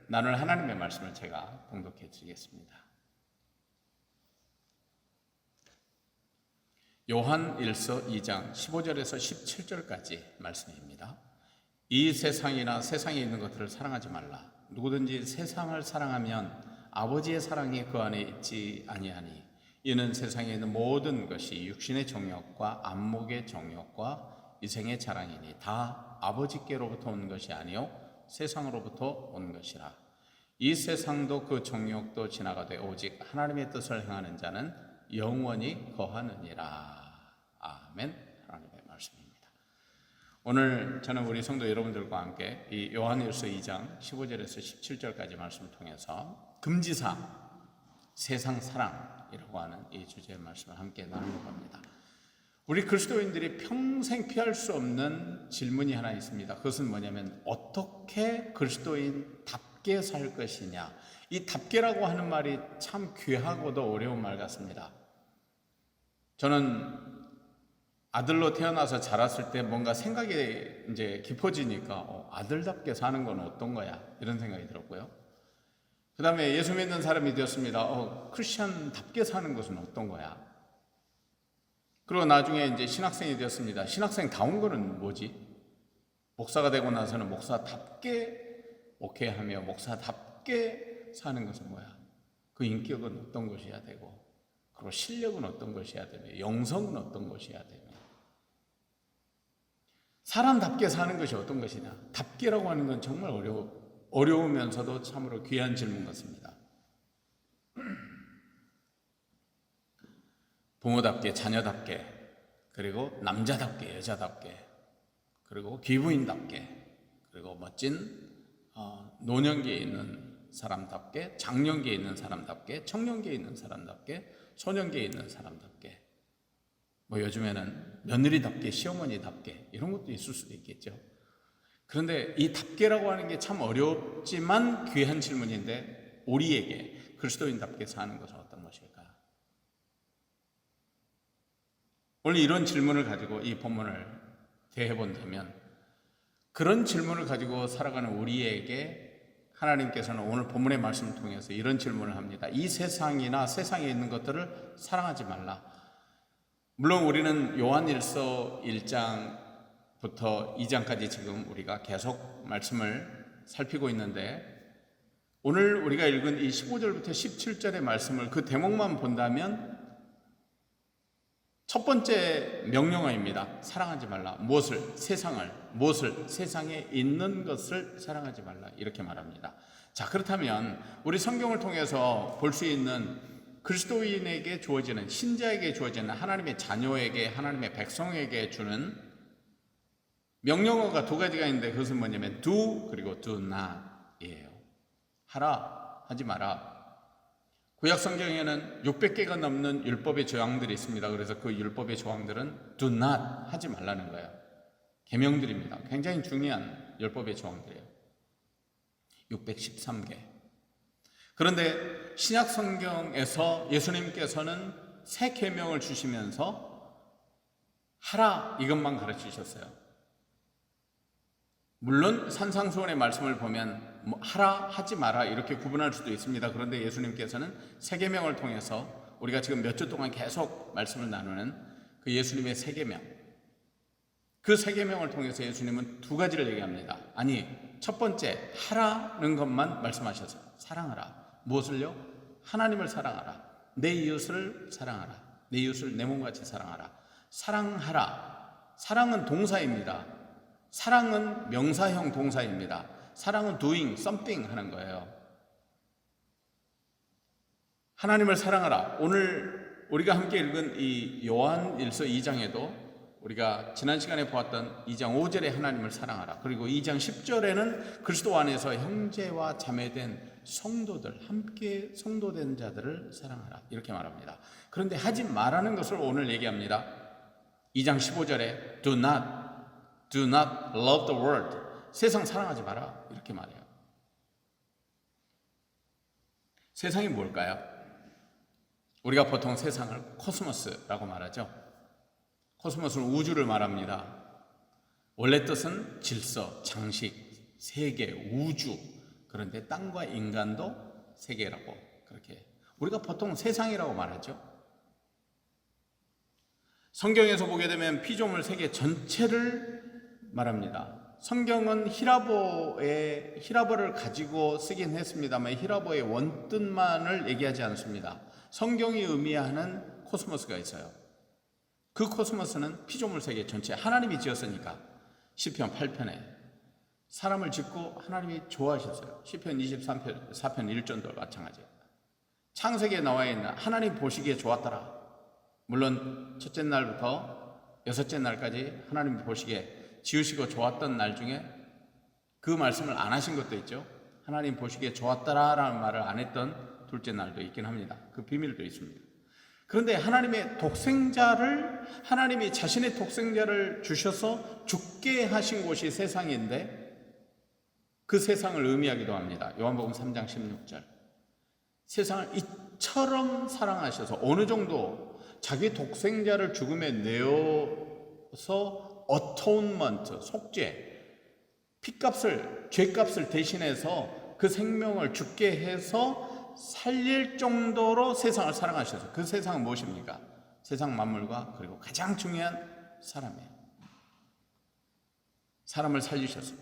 나눌 하나님의 말씀을 제가 봉독해 드리겠습니다. 요한 1서 2장 15절에서 17절까지 말씀입니다. 이 세상이나 세상에 있는 것들을 사랑하지 말라. 누구든지 세상을 사랑하면 아버지의 사랑이 그 안에 있지 아니하니 이는 세상에 있는 모든 것이 육신의 정욕과 안목의 정욕과 이생의 자랑이니 다 아버지께로부터 온 것이 아니요 세상으로부터 온 것이라. 이 세상도 그 정욕도 지나가되 오직 하나님의 뜻을 행하는 자는 영원히 거하느니라. 아멘. 하나님의 말씀입니다. 오늘 저는 우리 성도 여러분들과 함께 이 요한일서 2장 15절에서 17절까지 말씀을 통해서 금지사항, 세상 사랑이라고 하는 이 주제의 말씀을 함께 나누려고 합니다. 우리 그리스도인들이 평생 피할 수 없는 질문이 하나 있습니다. 그것은 뭐냐면 어떻게 그리스도인답게 살 것이냐. 이 답게라고 하는 말이 참 귀하고도 어려운 말 같습니다. 저는 아들로 태어나서 자랐을 때 뭔가 생각이 이제 깊어지니까 아들답게 사는 건 어떤 거야? 이런 생각이 들었고요. 그 다음에 예수 믿는 사람이 되었습니다. 크리스천답게 사는 것은 어떤 거야? 그리고 나중에 이제 신학생이 되었습니다. 신학생다운 거는 뭐지? 목사가 되고 나서는 목사답게 목회하며 목사답게 사는 것은 뭐야? 그 인격은 어떤 것이어야 되고, 그리고 실력은 어떤 것이어야 되며, 영성은 어떤 것이어야 되며, 사람답게 사는 것이 어떤 것이냐? 답게라고 하는 건 정말 어려우면서도 참으로 귀한 질문 같습니다. 부모답게, 자녀답게, 그리고 남자답게, 여자답게, 그리고 귀부인답게, 그리고 멋진 노년기에 있는 사람답게, 장년기에 있는 사람답게, 청년기에 있는 사람답게, 소년기에 있는 사람답게, 요즘에는 며느리답게, 시어머니답게 이런 것도 있을 수도 있겠죠. 그런데 이 답게라고 하는 게 참 어렵지만 귀한 질문인데, 우리에게 그리스도인답게 사는 것은 어떤 것일까? 오늘 이런 질문을 가지고 이 본문을 대해본다면, 그런 질문을 가지고 살아가는 우리에게 하나님께서는 오늘 본문의 말씀을 통해서 이런 질문을 합니다. 이 세상이나 세상에 있는 것들을 사랑하지 말라. 물론 우리는 요한일서 1장부터 2장까지 지금 우리가 계속 말씀을 살피고 있는데, 오늘 우리가 읽은 이 15절부터 17절의 말씀을 그 대목만 본다면 첫 번째 명령어입니다. 사랑하지 말라. 무엇을? 세상을. 무엇을? 세상에 있는 것을 사랑하지 말라. 이렇게 말합니다. 자, 그렇다면 우리 성경을 통해서 볼 수 있는 그리스도인에게 주어지는, 신자에게 주어지는, 하나님의 자녀에게, 하나님의 백성에게 주는 명령어가 두 가지가 있는데, 그것은 뭐냐면 do 그리고 do not 이에요. 하라, 하지 마라. 구약 성경에는 600개가 넘는 율법의 조항들이 있습니다. 그래서 그 율법의 조항들은 do not, 하지 말라는 거예요. 계명들입니다. 굉장히 중요한 율법의 조항들이에요. 613개. 그런데 신약 성경에서 예수님께서는 새 계명을 주시면서 하라, 이것만 가르치셨어요. 물론 산상수훈의 말씀을 보면 하라, 하지 마라 이렇게 구분할 수도 있습니다. 그런데 예수님께서는 새 계명을 통해서 우리가 지금 몇 주 동안 계속 말씀을 나누는 그 예수님의 새 계명, 그 새 계명을 통해서 예수님은 두 가지를 얘기합니다. 아니, 첫 번째 하라는 것만 말씀하셨어요. 사랑하라. 무엇을요? 하나님을 사랑하라. 내 이웃을 사랑하라. 내 이웃을 내 몸같이 사랑하라. 사랑하라. 사랑은 동사입니다. 사랑은 명사형 동사입니다. 사랑은 doing something 하는 거예요. 하나님을 사랑하라. 오늘 우리가 함께 읽은 이 요한일서 2장에도 우리가 지난 시간에 보았던 2장 5절에 하나님을 사랑하라. 그리고 2장 10절에는 그리스도 안에서 형제와 자매된 성도들, 함께 성도된 자들을 사랑하라. 이렇게 말합니다. 그런데 하지 말라는 것을 오늘 얘기합니다. 2장 15절에 do not love the world. 세상 사랑하지 마라. 이렇게 말해요. 세상이 뭘까요? 우리가 보통 세상을 코스모스라고 말하죠. 코스모스는 우주를 말합니다. 원래 뜻은 질서, 장식, 세계, 우주, 그런데 땅과 인간도 세계라고 그렇게 우리가 보통 세상이라고 말하죠. 성경에서 보게 되면 피조물 세계 전체를 말합니다. 성경은 히라보를 가지고 쓰긴 했습니다만 히라보의 원뜻만을 얘기하지 않습니다. 성경이 의미하는 코스모스가 있어요. 그 코스모스는 피조물 세계 전체, 하나님이 지었으니까. 시편 8편에 사람을 짓고 하나님이 좋아하셨어요. 시편 23편 4편 1절도 마찬가지예요. 창세기에 나와 있는 하나님 보시기에 좋았더라. 물론 첫째 날부터 여섯째 날까지 하나님 보시기에 지으시고 좋았던 날 중에 그 말씀을 안 하신 것도 있죠. 하나님 보시기에 좋았더라라는 말을 안 했던 둘째 날도 있긴 합니다. 그 비밀도 있습니다. 그런데 하나님이 자신의 독생자를 주셔서 죽게 하신 곳이 세상인데 그 세상을 의미하기도 합니다. 요한복음 3장 16절. 세상을 이처럼 사랑하셔서 어느 정도 자기 독생자를 죽음에 내어서 어토운먼트, 속죄, 피값을, 죄값을 대신해서 그 생명을 죽게 해서 살릴 정도로 세상을 사랑하셔서 그 세상은 무엇입니까? 세상 만물과 그리고 가장 중요한 사람이에요. 사람을 살리셔서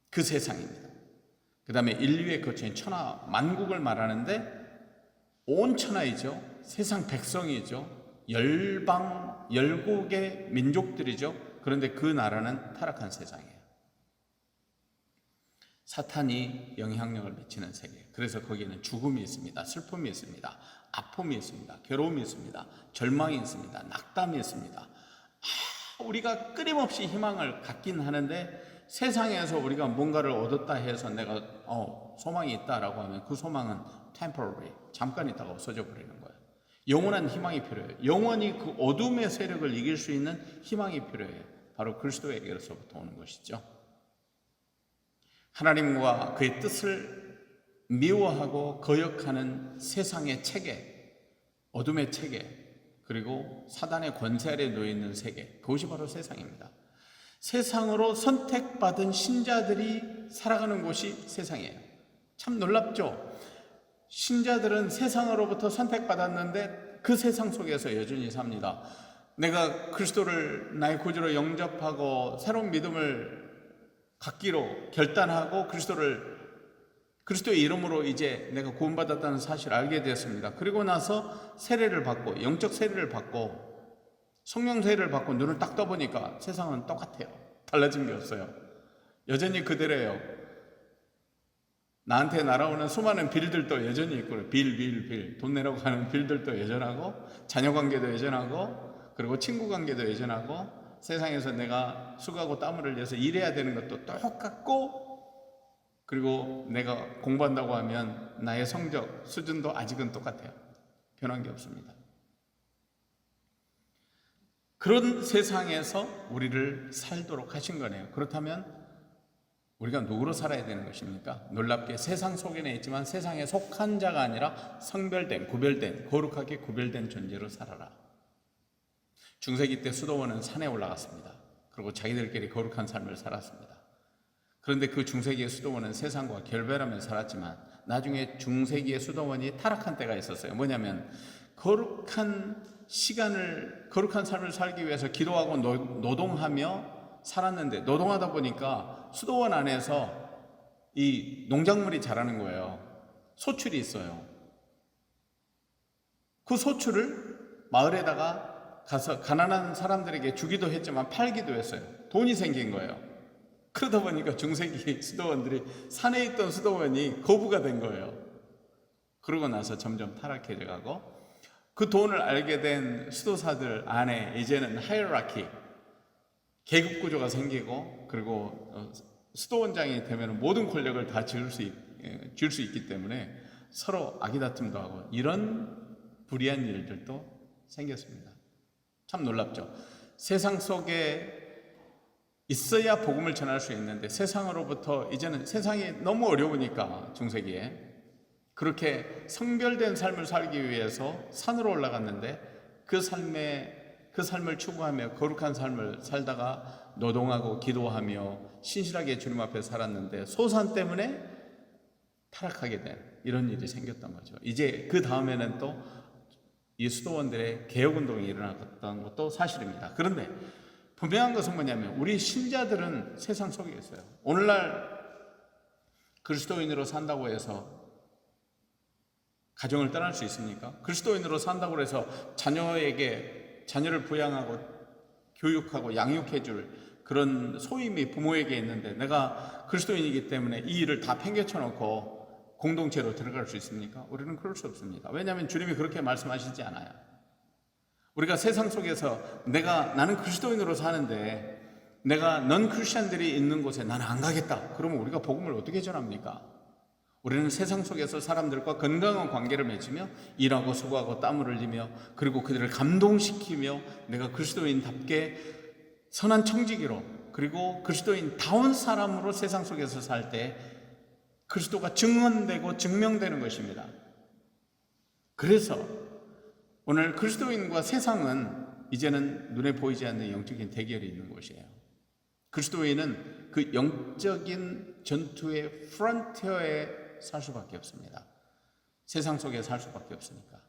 그 세상입니다. 그 다음에 인류의 거처인 천하 만국을 말하는데 온 천하이죠. 세상 백성이죠. 열방, 열국의 민족들이죠. 그런데 그 나라는 타락한 세상이에요. 사탄이 영향력을 미치는 세계. 그래서 거기에는 죽음이 있습니다. 슬픔이 있습니다. 아픔이 있습니다. 괴로움이 있습니다. 절망이 있습니다. 낙담이 있습니다. 우리가 끊임없이 희망을 갖긴 하는데 세상에서 우리가 뭔가를 얻었다 해서 내가 소망이 있다라고 하면 그 소망은 temporary, 잠깐 있다가 없어져 버리는 거예요. 영원한 희망이 필요해요. 영원히 그 어둠의 세력을 이길 수 있는 희망이 필요해요. 바로 그리스도에게로부터 오는 것이죠. 하나님과 그의 뜻을 미워하고 거역하는 세상의 체계, 어둠의 체계, 그리고 사단의 권세 아래 놓여 있는 세계, 그것이 바로 세상입니다. 세상으로 선택받은 신자들이 살아가는 곳이 세상이에요. 참 놀랍죠? 신자들은 세상으로부터 선택받았는데 그 세상 속에서 여전히 삽니다. 내가 그리스도를 나의 구주로 영접하고 새로운 믿음을 갖기로 결단하고 그리스도의 이름으로 이제 내가 구원받았다는 사실을 알게 되었습니다. 그리고 나서 세례를 받고 영적 세례를 받고 성령 세례를 받고 눈을 딱 떠보니까 세상은 똑같아요. 달라진 게 없어요. 여전히 그대로예요. 나한테 날아오는 수많은 빌들도 여전히 있고 빌 돈 내라고 하는 빌들도 여전하고 자녀 관계도 여전하고 그리고 친구 관계도 여전하고 세상에서 내가 수고하고 땀을 흘려서 일해야 되는 것도 똑같고 그리고 내가 공부한다고 하면 나의 성적 수준도 아직은 똑같아요. 변한 게 없습니다. 그런 세상에서 우리를 살도록 하신 거네요. 그렇다면 우리가 누구로 살아야 되는 것입니까? 놀랍게 세상 속에는 있지만 세상에 속한 자가 아니라 성별된, 구별된, 거룩하게 구별된 존재로 살아라. 중세기 때 수도원은 산에 올라갔습니다. 그리고 자기들끼리 거룩한 삶을 살았습니다. 그런데 그 중세기의 수도원은 세상과 결별하며 살았지만 나중에 중세기의 수도원이 타락한 때가 있었어요. 뭐냐면 거룩한 삶을 살기 위해서 기도하고 노동하며 살았는데 노동하다 보니까 수도원 안에서 이 농작물이 자라는 거예요. 소출이 있어요. 그 소출을 마을에다가 가서 가난한 사람들에게 주기도 했지만 팔기도 했어요. 돈이 생긴 거예요. 그러다 보니까 중세기 수도원들이 산에 있던 수도원이 거부가 된 거예요. 그러고 나서 점점 타락해져 가고 그 돈을 알게 된 수도사들 안에 이제는 하이어라키, 계급 구조가 생기고 그리고 수도원장이 되면 모든 권력을 다 줄 수 있기 때문에 서로 아기다툼도 하고 이런 불의한 일들도 생겼습니다. 참 놀랍죠. 세상 속에 있어야 복음을 전할 수 있는데 세상으로부터 이제는 세상이 너무 어려우니까 중세기에 그렇게 성별된 삶을 살기 위해서 산으로 올라갔는데 그 삶을 추구하며 거룩한 삶을 살다가 노동하고 기도하며 신실하게 주님 앞에 살았는데 소산 때문에 타락하게 된 이런 일이 생겼던 거죠. 이제 그 다음에는 또 이 수도원들의 개혁운동이 일어났던 것도 사실입니다. 그런데 분명한 것은 뭐냐면 우리 신자들은 세상 속에 있어요. 오늘날 그리스도인으로 산다고 해서 가정을 떠날 수 있습니까? 그리스도인으로 산다고 해서 자녀를 부양하고 교육하고 양육해 줄 그런 소임이 부모에게 있는데 내가 그리스도인이기 때문에 이 일을 다 팽개쳐 놓고 공동체로 들어갈 수 있습니까? 우리는 그럴 수 없습니다. 왜냐하면 주님이 그렇게 말씀하시지 않아요. 우리가 세상 속에서 나는 그리스도인으로 사는데 넌 크리스천들이 있는 곳에 나는 안 가겠다. 그러면 우리가 복음을 어떻게 전합니까? 우리는 세상 속에서 사람들과 건강한 관계를 맺으며 일하고 수고하고 땀을 흘리며 그리고 그들을 감동시키며 내가 그리스도인답게 선한 청지기로 그리고 그리스도인다운 사람으로 세상 속에서 살 때 그리스도가 증언되고 증명되는 것입니다. 그래서 오늘 그리스도인과 세상은 이제는 눈에 보이지 않는 영적인 대결이 있는 곳이에요. 그리스도인은 그 영적인 전투의 프론티어에 살 수밖에 없습니다. 세상 속에 살 수밖에 없으니까.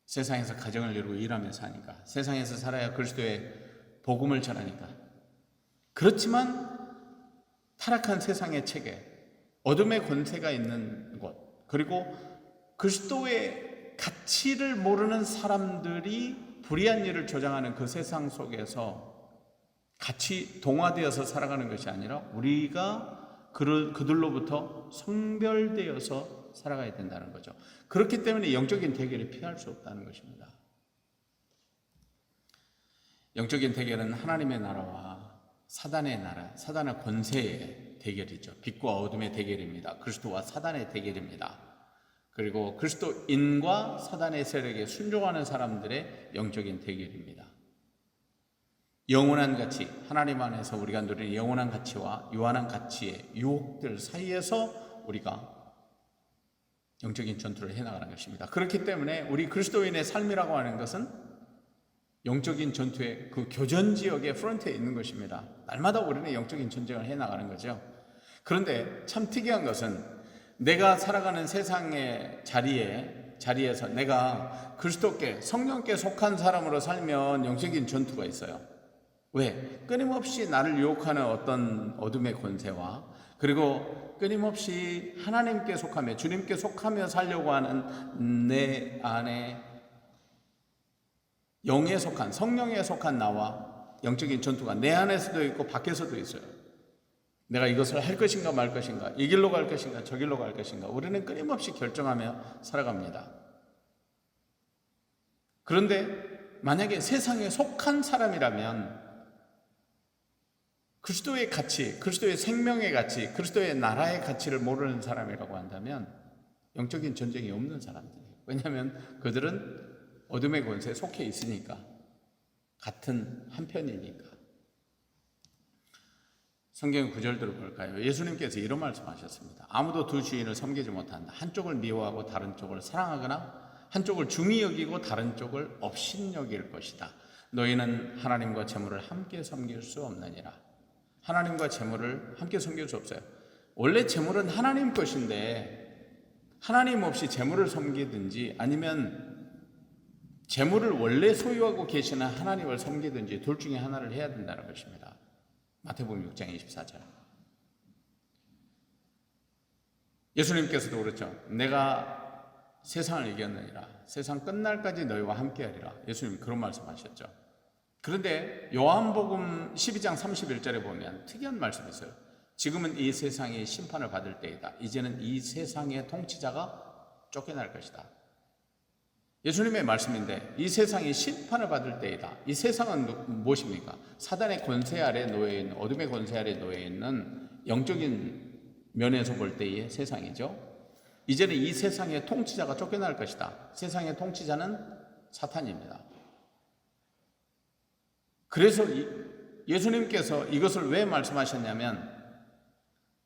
세상에서 가정을 이루고 일하며 사니까. 세상에서 살아야 그리스도의 복음을 전하니까. 그렇지만 타락한 세상의 체계, 어둠의 권세가 있는 곳, 그리고 그리스도의 가치를 모르는 사람들이 불의한 일을 조장하는 그 세상 속에서 같이 동화되어서 살아가는 것이 아니라 우리가 그들로부터 성별되어서 살아가야 된다는 거죠. 그렇기 때문에 영적인 대결을 피할 수 없다는 것입니다. 영적인 대결은 하나님의 나라와 사단의 나라, 사단의 권세의 대결이죠. 빛과 어둠의 대결입니다. 그리스도와 사단의 대결입니다. 그리고 그리스도인과 사단의 세력에 순종하는 사람들의 영적인 대결입니다. 영원한 가치, 하나님 안에서 우리가 누리는 영원한 가치와 유한한 가치의 유혹들 사이에서 우리가 영적인 전투를 해나가는 것입니다. 그렇기 때문에 우리 그리스도인의 삶이라고 하는 것은 영적인 전투의 그 교전 지역의 프론트에 있는 것입니다. 날마다 우리는 영적인 전쟁을 해나가는 거죠. 그런데 참 특이한 것은 내가 살아가는 세상의 자리에서 내가 그리스도께 성령께 속한 사람으로 살면 영적인 전투가 있어요. 왜? 끊임없이 나를 유혹하는 어떤 어둠의 권세와 그리고 끊임없이 하나님께 속하며 주님께 속하며 살려고 하는 내 안에 영에 속한 성령에 속한 나와 영적인 전투가 내 안에서도 있고 밖에서도 있어요. 내가 이것을 할 것인가 말 것인가, 이 길로 갈 것인가 저 길로 갈 것인가 우리는 끊임없이 결정하며 살아갑니다. 그런데 만약에 세상에 속한 사람이라면 그리스도의 가치, 그리스도의 생명의 가치, 그리스도의 나라의 가치를 모르는 사람이라고 한다면 영적인 전쟁이 없는 사람들이에요. 왜냐하면 그들은 어둠의 권세에 속해 있으니까, 같은 한편이니까. 성경 구절들을 볼까요? 예수님께서 이런 말씀하셨습니다. 아무도 두 주인을 섬기지 못한다. 한쪽을 미워하고 다른 쪽을 사랑하거나 한쪽을 중히 여기고 다른 쪽을 업신여길 것이다. 너희는 하나님과 재물을 함께 섬길 수 없느니라. 하나님과 재물을 함께 섬길 수 없어요. 원래 재물은 하나님 것인데 하나님 없이 재물을 섬기든지 아니면 재물을 원래 소유하고 계시는 하나님을 섬기든지 둘 중에 하나를 해야 된다는 것입니다. 마태복음 6장 24절. 예수님께서도 그렇죠. 내가 세상을 이겼느니라. 세상 끝날까지 너희와 함께하리라. 예수님 그런 말씀하셨죠. 그런데 요한복음 12장 31절에 보면 특이한 말씀이 있어요. 지금은 이 세상이 심판을 받을 때이다. 이제는 이 세상의 통치자가 쫓겨날 것이다. 예수님의 말씀인데 이 세상이 심판을 받을 때이다. 이 세상은 무엇입니까? 사단의 권세 아래 놓여 있는, 어둠의 권세 아래 놓여 있는 영적인 면에서 볼 때의 세상이죠. 이제는 이 세상의 통치자가 쫓겨날 것이다. 세상의 통치자는 사탄입니다. 그래서 예수님께서 이것을 왜 말씀하셨냐면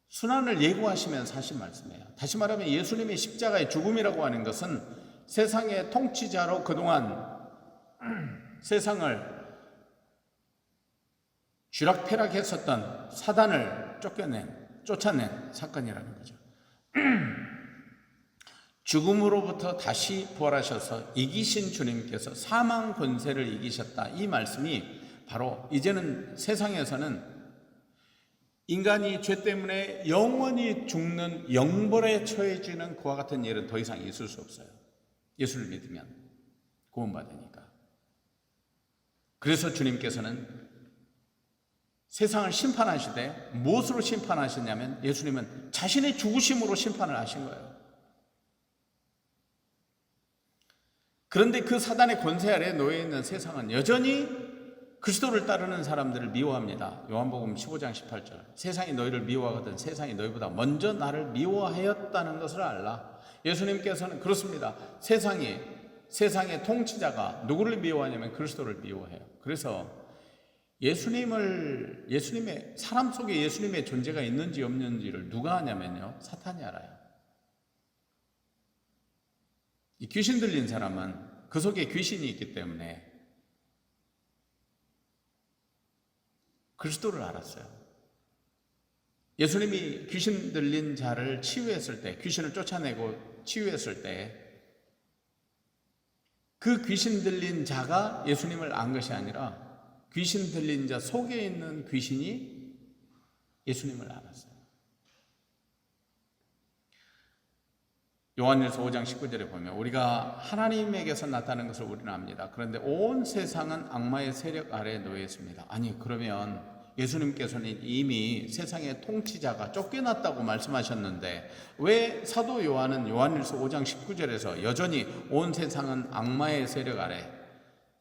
순환을 예고하시면서 하신 말씀이에요. 다시 말하면 예수님의 십자가의 죽음이라고 하는 것은 세상의 통치자로 그동안 세상을 쥐락펴락했었던 사단을 쫓아낸 사건이라는 거죠. 죽음으로부터 다시 부활하셔서 이기신 주님께서 사망 권세를 이기셨다. 이 말씀이 바로 이제는 세상에서는 인간이 죄 때문에 영원히 죽는 영벌에 처해지는 그와 같은 일은 더 이상 있을 수 없어요. 예수를 믿으면 구원받으니까. 그래서 주님께서는 세상을 심판하시되 무엇으로 심판하셨냐면 예수님은 자신의 죽으심으로 심판을 하신 거예요. 그런데 그 사단의 권세 아래에 놓여 있는 세상은 여전히 그리스도를 따르는 사람들을 미워합니다. 요한복음 15장 18절. 세상이 너희를 미워하거든 세상이 너희보다 먼저 나를 미워하였다는 것을 알라. 예수님께서는 그렇습니다. 세상의 통치자가 누구를 미워하냐면 그리스도를 미워해요. 그래서 예수님의 사람 속에 예수님의 존재가 있는지 없는지를 누가 하냐면요, 사탄이 알아요. 이 귀신 들린 사람은 그 속에 귀신이 있기 때문에 그리스도를 알았어요. 예수님이 귀신 들린 자를 치유했을 때, 귀신을 쫓아내고 치유했을 때 그 귀신 들린 자가 예수님을 안 것이 아니라 귀신 들린 자 속에 있는 귀신이 예수님을 알았어요. 요한일서 5장 19절에 보면 우리가 하나님에게서 나타나는 것을 우리는 압니다. 그런데 온 세상은 악마의 세력 아래에 놓여 있습니다. 아니, 그러면 예수님께서는 이미 세상의 통치자가 쫓겨났다고 말씀하셨는데 왜 사도 요한은 요한일서 5장 19절에서 여전히 온 세상은 악마의 세력 아래,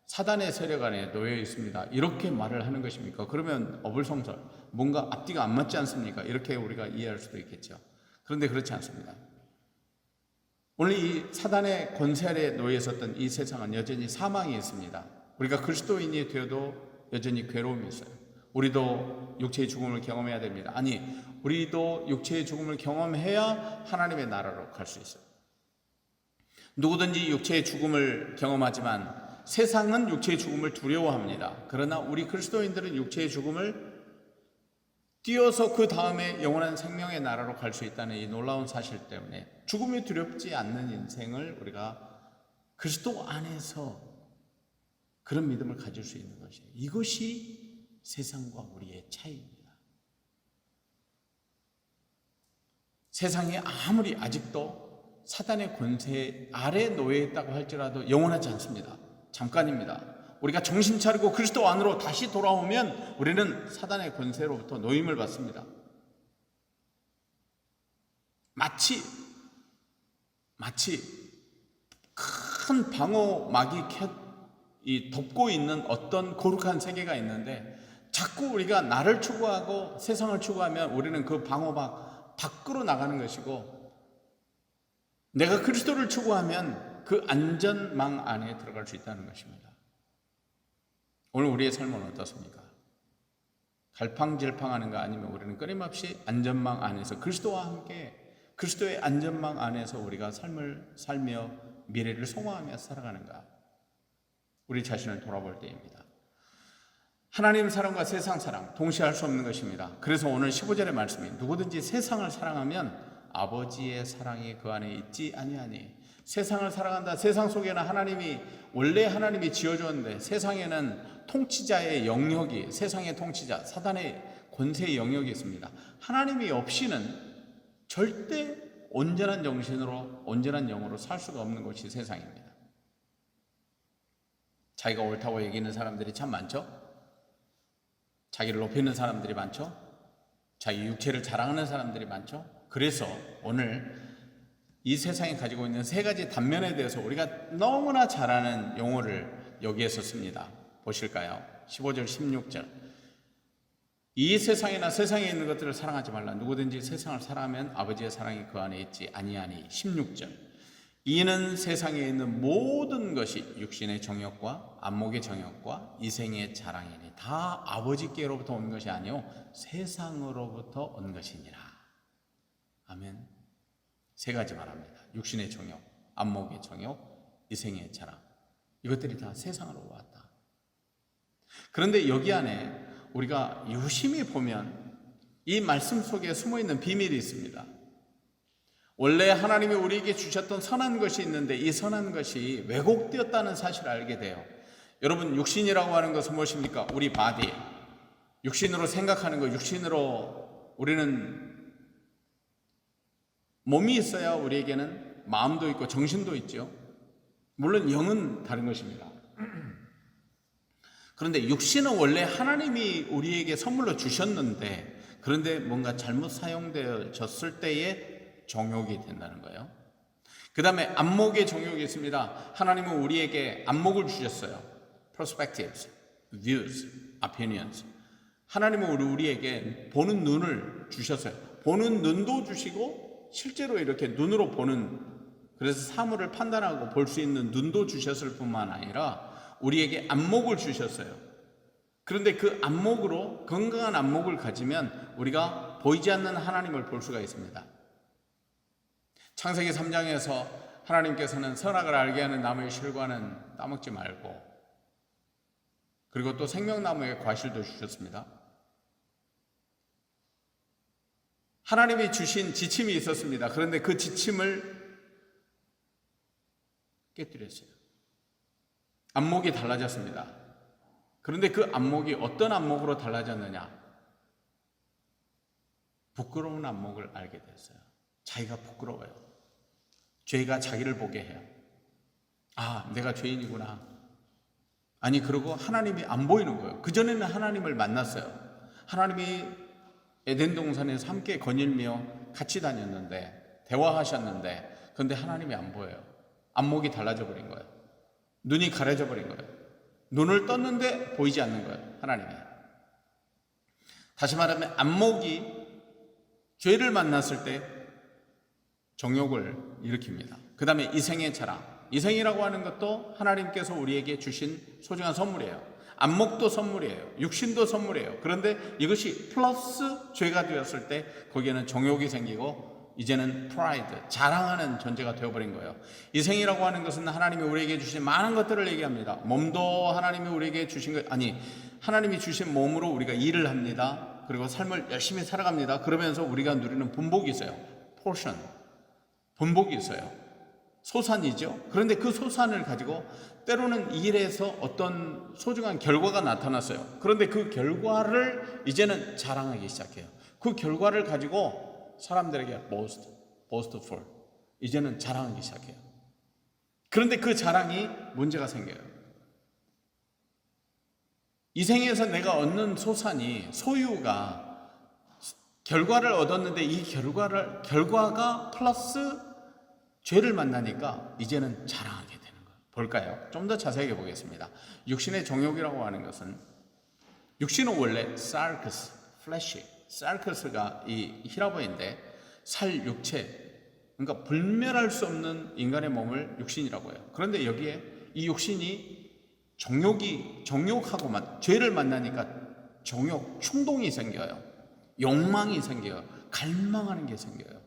사단의 세력 아래 놓여 있습니다, 이렇게 말을 하는 것입니까? 그러면 어불성설, 뭔가 앞뒤가 안 맞지 않습니까? 이렇게 우리가 이해할 수도 있겠죠. 그런데 그렇지 않습니다. 오늘 이 사단의 권세 아래에 놓여 있었던 이 세상은 여전히 사망이 있습니다. 우리가 그리스도인이 되어도 여전히 괴로움이 있어요. 우리도 육체의 죽음을 경험해야 됩니다. 아니, 우리도 육체의 죽음을 경험해야 하나님의 나라로 갈 수 있어요. 누구든지 육체의 죽음을 경험하지만 세상은 육체의 죽음을 두려워합니다. 그러나 우리 그리스도인들은 육체의 죽음을 뛰어서 그 다음에 영원한 생명의 나라로 갈 수 있다는 이 놀라운 사실 때문에 죽음이 두렵지 않는 인생을 우리가 그리스도 안에서 그런 믿음을 가질 수 있는 것이에요. 이것이 세상과 우리의 차이입니다. 세상이 아무리 아직도 사단의 권세 아래 놓여 있다고 할지라도 영원하지 않습니다. 잠깐입니다. 우리가 정신 차리고 그리스도 안으로 다시 돌아오면 우리는 사단의 권세로부터 노임을 받습니다. 마치 큰 방어막이 덮고 있는 어떤 거룩한 세계가 있는데 자꾸 우리가 나를 추구하고 세상을 추구하면 우리는 그 방어막 밖으로 나가는 것이고, 내가 그리스도를 추구하면 그 안전망 안에 들어갈 수 있다는 것입니다. 오늘 우리의 삶은 어떻습니까? 갈팡질팡하는가, 아니면 우리는 끊임없이 안전망 안에서 그리스도와 함께 그리스도의 안전망 안에서 우리가 삶을 살며 미래를 소망하며 살아가는가? 우리 자신을 돌아볼 때입니다. 하나님 사랑과 세상 사랑 동시에 할 수 없는 것입니다. 그래서 오늘 15절의 말씀이 누구든지 세상을 사랑하면 아버지의 사랑이 그 안에 있지 아니하니. 세상을 사랑한다. 세상 속에는 원래 하나님이 지어줬는데 세상에는 통치자의 영역이, 세상의 통치자 사단의 권세의 영역이 있습니다. 하나님이 없이는 절대 온전한 정신으로 온전한 영으로 살 수가 없는 것이 세상입니다. 자기가 옳다고 여기는 사람들이 참 많죠. 자기를 높이는 사람들이 많죠. 자기 육체를 자랑하는 사람들이 많죠. 그래서 오늘 이 세상이 가지고 있는 세 가지 단면에 대해서 우리가 너무나 잘 아는 용어를 여기에서 씁니다. 보실까요? 15절 16절. 이 세상이나 세상에 있는 것들을 사랑하지 말라. 누구든지 세상을 사랑하면 아버지의 사랑이 그 안에 있지 아니하니. 16절. 이는 세상에 있는 모든 것이 육신의 정욕과 안목의 정욕과 이생의 자랑이니 다 아버지께로부터 온 것이 아니요 세상으로부터 온 것이니라. 아멘. 세 가지 말합니다. 육신의 정욕, 안목의 정욕, 이생의 자랑. 이것들이 다 세상으로 왔다. 그런데 여기 안에 우리가 유심히 보면 이 말씀 속에 숨어있는 비밀이 있습니다. 원래 하나님이 우리에게 주셨던 선한 것이 있는데 이 선한 것이 왜곡되었다는 사실을 알게 돼요. 여러분, 육신이라고 하는 것은 무엇입니까? 우리 바디, 육신으로 생각하는 것, 육신으로 우리는 몸이 있어야 우리에게는 마음도 있고 정신도 있죠. 물론 영은 다른 것입니다. 그런데 육신은 원래 하나님이 우리에게 선물로 주셨는데, 그런데 뭔가 잘못 사용되어졌을 때에 정욕이 된다는 거예요. 그 다음에 안목의 정욕이 있습니다. 하나님은 우리에게 안목을 주셨어요. perspectives, views, opinions. 하나님은 우리에게 보는 눈을 주셨어요. 보는 눈도 주시고 실제로 이렇게 눈으로 보는, 그래서 사물을 판단하고 볼 수 있는 눈도 주셨을 뿐만 아니라 우리에게 안목을 주셨어요. 그런데 그 안목으로, 건강한 안목을 가지면 우리가 보이지 않는 하나님을 볼 수가 있습니다. 창세기 3장에서 하나님께서는 선악을 알게 하는 나무의 실과는 따먹지 말고, 그리고 또 생명나무의 과실도 주셨습니다. 하나님이 주신 지침이 있었습니다. 그런데 그 지침을 깨뜨렸어요. 안목이 달라졌습니다. 그런데 그 안목이 어떤 안목으로 달라졌느냐? 부끄러운 안목을 알게 됐어요. 자기가 부끄러워요. 죄가 자기를 보게 해요. 아, 내가 죄인이구나. 아니, 그리고 하나님이 안 보이는 거예요. 그전에는 하나님을 만났어요. 하나님이 에덴 동산에서 함께 거닐며 같이 다녔는데, 대화하셨는데, 그런데 하나님이 안 보여요. 안목이 달라져 버린 거예요. 눈이 가려져 버린 거예요. 눈을 떴는데 보이지 않는 거예요, 하나님이. 다시 말하면 안목이 죄를 만났을 때 정욕을 일으킵니다. 그 다음에 이생의 자랑. 이생이라고 하는 것도 하나님께서 우리에게 주신 소중한 선물이에요. 안목도 선물이에요. 육신도 선물이에요. 그런데 이것이 플러스 죄가 되었을 때 거기에는 정욕이 생기고 이제는 프라이드, 자랑하는 존재가 되어버린 거예요. 이생이라고 하는 것은 하나님이 우리에게 주신 많은 것들을 얘기합니다. 몸도 하나님이 우리에게 주신 것, 아니, 하나님이 주신 몸으로 우리가 일을 합니다. 그리고 삶을 열심히 살아갑니다. 그러면서 우리가 누리는 분복이 있어요. 포션, 분복이 있어요. 소산이죠. 그런데 그 소산을 가지고 때로는 일에서 어떤 소중한 결과가 나타났어요. 그런데 그 결과를 이제는 자랑하기 시작해요. 그 결과를 가지고 사람들에게 boastful, 이제는 자랑하기 시작해요. 그런데 그 자랑이 문제가 생겨요. 이 생에서 내가 얻는 소산이, 소유가, 결과를 얻었는데 이 결과가 플러스 죄를 만나니까 이제는 자랑하게 되는 거예요. 볼까요? 좀 더 자세하게 보겠습니다. 육신의 정욕이라고 하는 것은, 육신은 원래 sarcus, flesh, sarcus가 이 히라보인데 살, 육체, 그러니까 불멸할 수 없는 인간의 몸을 육신이라고 해요. 그런데 여기에 이 육신이 정욕하고 죄를 만나니까 정욕, 충동이 생겨요. 욕망이 생겨요. 갈망하는 게 생겨요.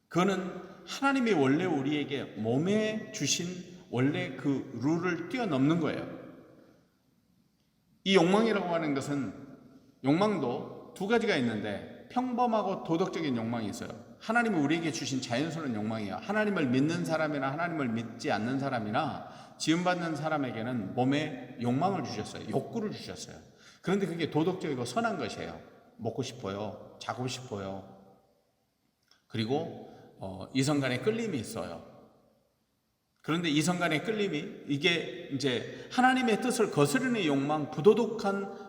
그거는 하나님이 원래 우리에게 몸에 주신 원래 그 룰을 뛰어넘는 거예요. 이 욕망이라고 하는 것은, 욕망도 두 가지가 있는데 평범하고 도덕적인 욕망이 있어요. 하나님이 우리에게 주신 자연스러운 욕망이에요. 하나님을 믿는 사람이나 하나님을 믿지 않는 사람이나 지음받는 사람에게는 몸에 욕망을 주셨어요. 욕구를 주셨어요. 그런데 그게 도덕적이고 선한 것이에요. 먹고 싶어요. 자고 싶어요. 그리고 이성 간의 끌림이 있어요. 그런데 이성 간의 끌림이, 이게 이제 하나님의 뜻을 거스르는 욕망, 부도덕한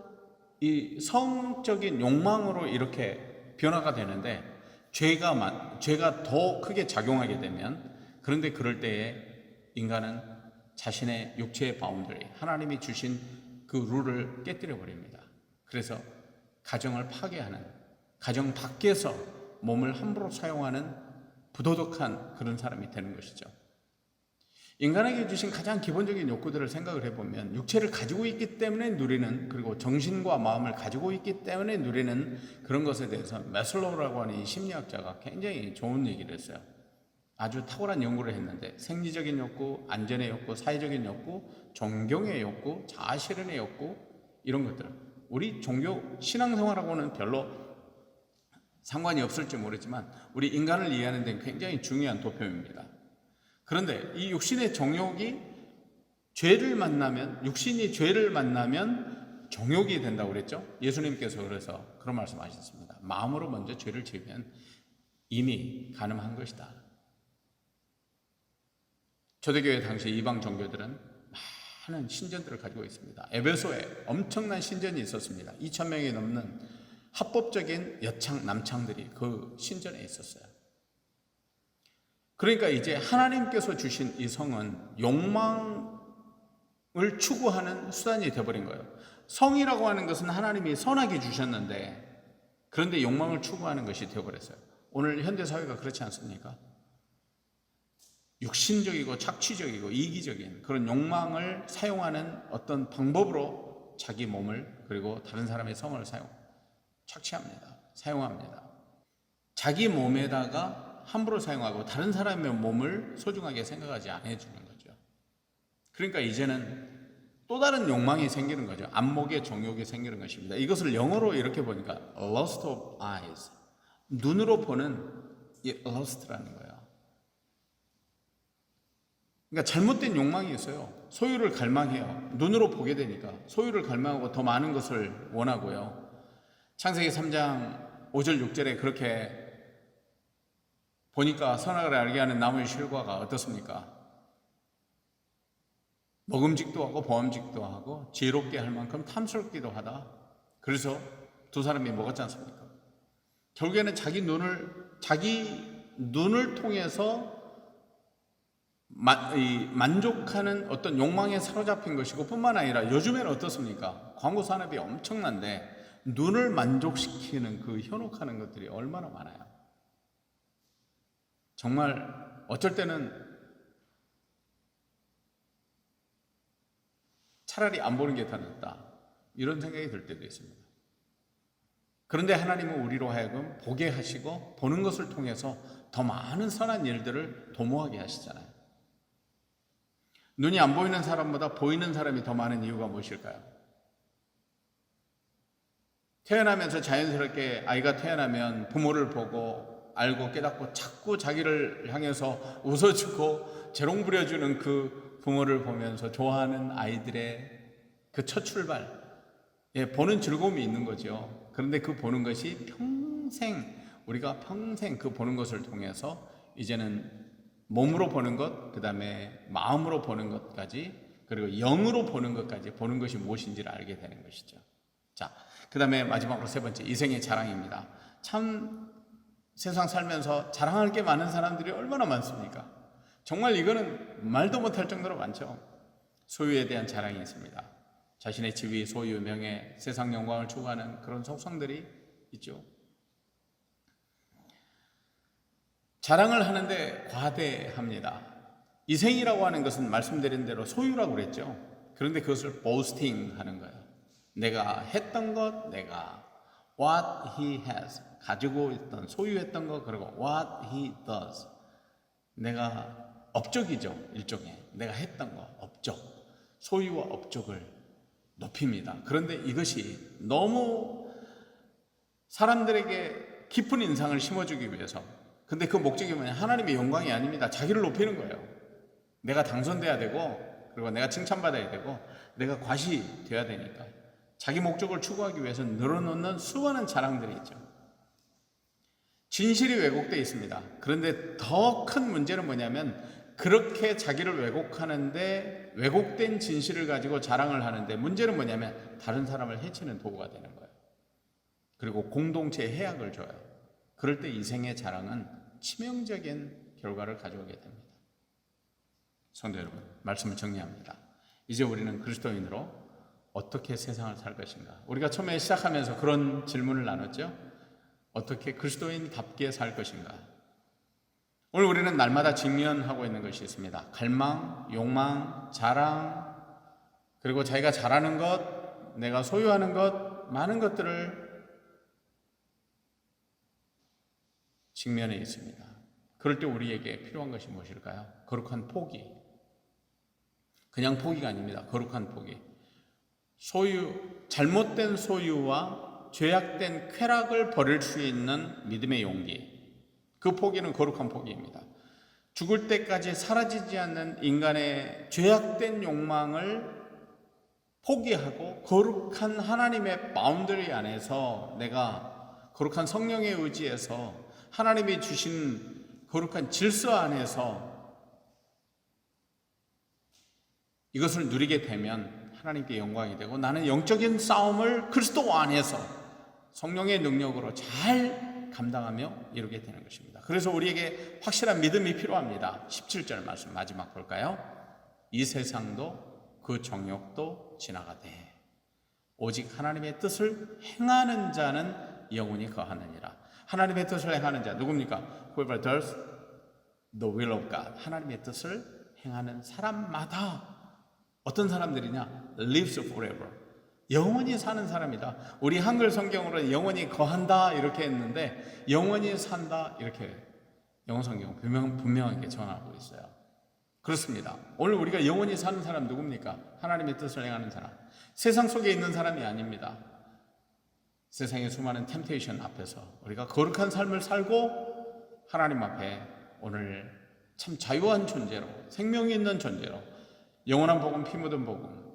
이 성적인 욕망으로 이렇게 변화가 되는데, 죄가 더 크게 작용하게 되면, 그런데 그럴 때에 인간은 자신의 육체의 바운더리, 하나님이 주신 그 룰을 깨뜨려 버립니다. 그래서 가정을 파괴하는, 가정 밖에서 몸을 함부로 사용하는 부도덕한 그런 사람이 되는 것이죠. 인간에게 주신 가장 기본적인 욕구들을 생각을 해보면, 육체를 가지고 있기 때문에 누리는, 그리고 정신과 마음을 가지고 있기 때문에 누리는 그런 것에 대해서 매슬로우라고 하는 이 심리학자가 굉장히 좋은 얘기를 했어요. 아주 탁월한 연구를 했는데, 생리적인 욕구, 안전의 욕구, 사회적인 욕구, 존경의 욕구, 자아실현의 욕구, 이런 것들, 우리 종교 신앙생활하고는 별로 상관이 없을지 모르지만 우리 인간을 이해하는 데는 굉장히 중요한 도표입니다. 그런데 이 육신의 정욕이 육신이 죄를 만나면 정욕이 된다고 그랬죠. 예수님께서 그래서 그런 말씀하셨습니다. 마음으로 먼저 죄를 지으면 이미 간음한 것이다. 초대교회 당시 이방 종교들은 많은 신전들을 가지고 있습니다. 에베소에 엄청난 신전이 있었습니다. 2,000명이 넘는 합법적인 여창, 남창들이 그 신전에 있었어요. 그러니까 이제 하나님께서 주신 이 성은 욕망을 추구하는 수단이 되어버린 거예요. 성이라고 하는 것은 하나님이 선하게 주셨는데, 그런데 욕망을 추구하는 것이 되어버렸어요. 오늘 현대사회가 그렇지 않습니까? 육신적이고 착취적이고 이기적인 그런 욕망을 사용하는 어떤 방법으로 자기 몸을 그리고 다른 사람의 성을 착취합니다. 사용합니다. 자기 몸에다가 함부로 사용하고 다른 사람의 몸을 소중하게 생각하지 않아 주는 거죠. 그러니까 이제는 또 다른 욕망이 생기는 거죠. 안목의 정욕이 생기는 것입니다. 이것을 영어로 이렇게 보니까 lust of eyes, 눈으로 보는 이 lust라는 거예요. 그러니까 잘못된 욕망이 있어요. 소유를 갈망해요. 눈으로 보게 되니까 소유를 갈망하고 더 많은 것을 원하고요. 창세기 3장 5절 6절에 그렇게 보니까 선악을 알게 하는 나무의 실과가 어떻습니까? 먹음직도 하고 보암직도 하고 지혜롭게 할 만큼 탐스럽기도 하다. 그래서 두 사람이 먹었지 않습니까? 결국에는 자기 눈을 통해서 만족하는 어떤 욕망에 사로잡힌 것이고, 뿐만 아니라 요즘에는 어떻습니까? 광고 산업이 엄청난데 눈을 만족시키는 그 현혹하는 것들이 얼마나 많아요. 정말 어쩔 때는 차라리 안 보는 게 더 낫다, 이런 생각이 들 때도 있습니다. 그런데 하나님은 우리로 하여금 보게 하시고 보는 것을 통해서 더 많은 선한 일들을 도모하게 하시잖아요. 눈이 안 보이는 사람보다 보이는 사람이 더 많은 이유가 무엇일까요? 태어나면서 자연스럽게 아이가 태어나면 부모를 보고 알고 깨닫고 자꾸 자기를 향해서 웃어주고 재롱부려주는 그 부모를 보면서 좋아하는 아이들의 그 첫 출발, 보는 즐거움이 있는 거죠. 그런데 그 보는 것이 우리가 평생 그 보는 것을 통해서 이제는 몸으로 보는 것, 그 다음에 마음으로 보는 것까지, 그리고 영으로 보는 것까지 보는 것이 무엇인지를 알게 되는 것이죠. 자, 그 다음에 마지막으로 세 번째, 이생의 자랑입니다. 참 세상 살면서 자랑할 게 많은 사람들이 얼마나 많습니까? 정말 이거는 말도 못할 정도로 많죠. 소유에 대한 자랑이 있습니다. 자신의 지위, 소유, 명예, 세상 영광을 추구하는 그런 속성들이 있죠. 자랑을 하는데 과대합니다. 이생이라고 하는 것은 말씀드린 대로 소유라고 그랬죠. 그런데 그것을 boasting 하는 거예요. 내가 했던 것, 내가 what he has, 가지고 있던, 소유했던 것, 그리고 what he does, 내가 업적이죠. 일종의 내가 했던 것, 업적, 소유와 업적을 높입니다. 그런데 이것이 너무 사람들에게 깊은 인상을 심어주기 위해서, 근데 그 목적이 뭐냐? 하나님의 영광이 아닙니다. 자기를 높이는 거예요. 내가 당선돼야 되고, 그리고 내가 칭찬받아야 되고, 내가 과시돼야 되니까 자기 목적을 추구하기 위해서 늘어놓는 수많은 자랑들이 있죠. 진실이 왜곡되어 있습니다. 그런데 더 큰 문제는 뭐냐면, 그렇게 자기를 왜곡하는데, 왜곡된 진실을 가지고 자랑을 하는데, 문제는 뭐냐면 다른 사람을 해치는 도구가 되는 거예요. 그리고 공동체에 해악을 줘요. 그럴 때 이생의 자랑은 치명적인 결과를 가져오게 됩니다. 성도 여러분, 말씀을 정리합니다. 이제 우리는 그리스도인으로 어떻게 세상을 살 것인가? 우리가 처음에 시작하면서 그런 질문을 나눴죠. 어떻게 그리스도인답게 살 것인가? 오늘 우리는 날마다 직면하고 있는 것이 있습니다. 갈망, 욕망, 자랑, 그리고 자기가 잘하는 것, 내가 소유하는 것, 많은 것들을 직면해 있습니다. 그럴 때 우리에게 필요한 것이 무엇일까요? 거룩한 포기. 그냥 포기가 아닙니다. 거룩한 포기. 잘못된 소유와 죄악된 쾌락을 버릴 수 있는 믿음의 용기. 그 포기는 거룩한 포기입니다. 죽을 때까지 사라지지 않는 인간의 죄악된 욕망을 포기하고 거룩한 하나님의 바운더리 안에서, 내가 거룩한 성령의 의지에서 하나님이 주신 거룩한 질서 안에서 이것을 누리게 되면 하나님께 영광이 되고, 나는 영적인 싸움을 그리스도 안에서 성령의 능력으로 잘 감당하며 이루게 되는 것입니다. 그래서 우리에게 확실한 믿음이 필요합니다. 17절 말씀 마지막 볼까요? 이 세상도 그 정욕도 지나가되 오직 하나님의 뜻을 행하는 자는 영원히 거하느니라. 하나님의 뜻을 행하는 자 누굽니까? Whoever does the will of God. 하나님의 뜻을 행하는 사람마다 어떤 사람들이냐? lives forever. 영원히 사는 사람이다. 우리 한글 성경으로 영원히 거한다 이렇게 했는데 영원히 산다 이렇게 영어 성경 분명하게 전하고 있어요. 그렇습니다. 오늘 우리가 영원히 사는 사람 누굽니까? 하나님의 뜻을 행하는 사람. 세상 속에 있는 사람이 아닙니다. 세상의 수많은 템테이션 앞에서 우리가 거룩한 삶을 살고 하나님 앞에 오늘 참 자유한 존재로, 생명이 있는 존재로, 영원한 복음, 피 묻은 복음,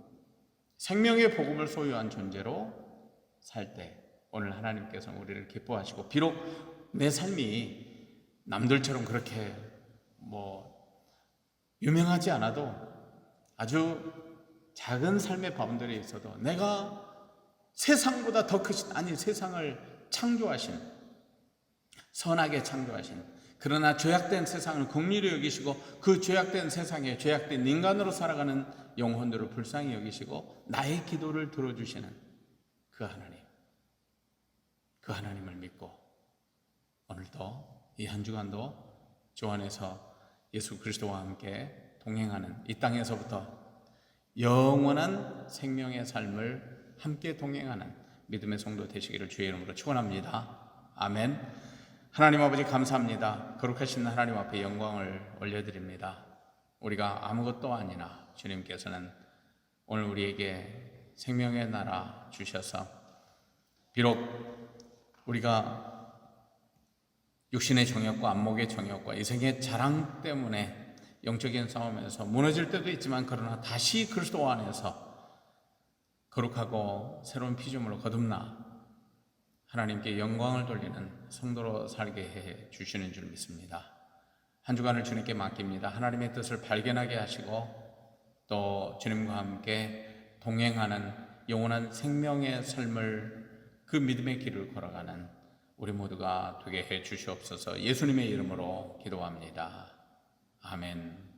생명의 복음을 소유한 존재로 살 때 오늘 하나님께서 우리를 기뻐하시고, 비록 내 삶이 남들처럼 그렇게 유명하지 않아도 아주 작은 삶의 바운더리에 있어도 내가 세상보다 더 크신, 아니 세상을 창조하신, 선하게 창조하신, 그러나 죄악된 세상을 긍휼히 여기시고 그 죄악된 세상에 죄악된 인간으로 살아가는 영혼들을 불쌍히 여기시고 나의 기도를 들어주시는 그 하나님, 그 하나님을 믿고 오늘도 이 한 주간도 주 안에서 예수 그리스도와 함께 동행하는, 이 땅에서부터 영원한 생명의 삶을 함께 동행하는 믿음의 성도 되시기를 주의 이름으로 축원합니다. 아멘. 하나님 아버지 감사합니다. 거룩하신 하나님 앞에 영광을 올려드립니다. 우리가 아무것도 아니나 주님께서는 오늘 우리에게 생명의 나라 주셔서, 비록 우리가 육신의 정욕과 안목의 정욕과 이생의 자랑 때문에 영적인 싸움에서 무너질 때도 있지만, 그러나 다시 그리스도 안에서 거룩하고 새로운 피조물로 거듭나 하나님께 영광을 돌리는 성도로 살게 해 주시는 줄 믿습니다. 한 주간을 주님께 맡깁니다. 하나님의 뜻을 발견하게 하시고 또 주님과 함께 동행하는 영원한 생명의 삶을, 그 믿음의 길을 걸어가는 우리 모두가 되게 해 주시옵소서. 예수님의 이름으로 기도합니다. 아멘.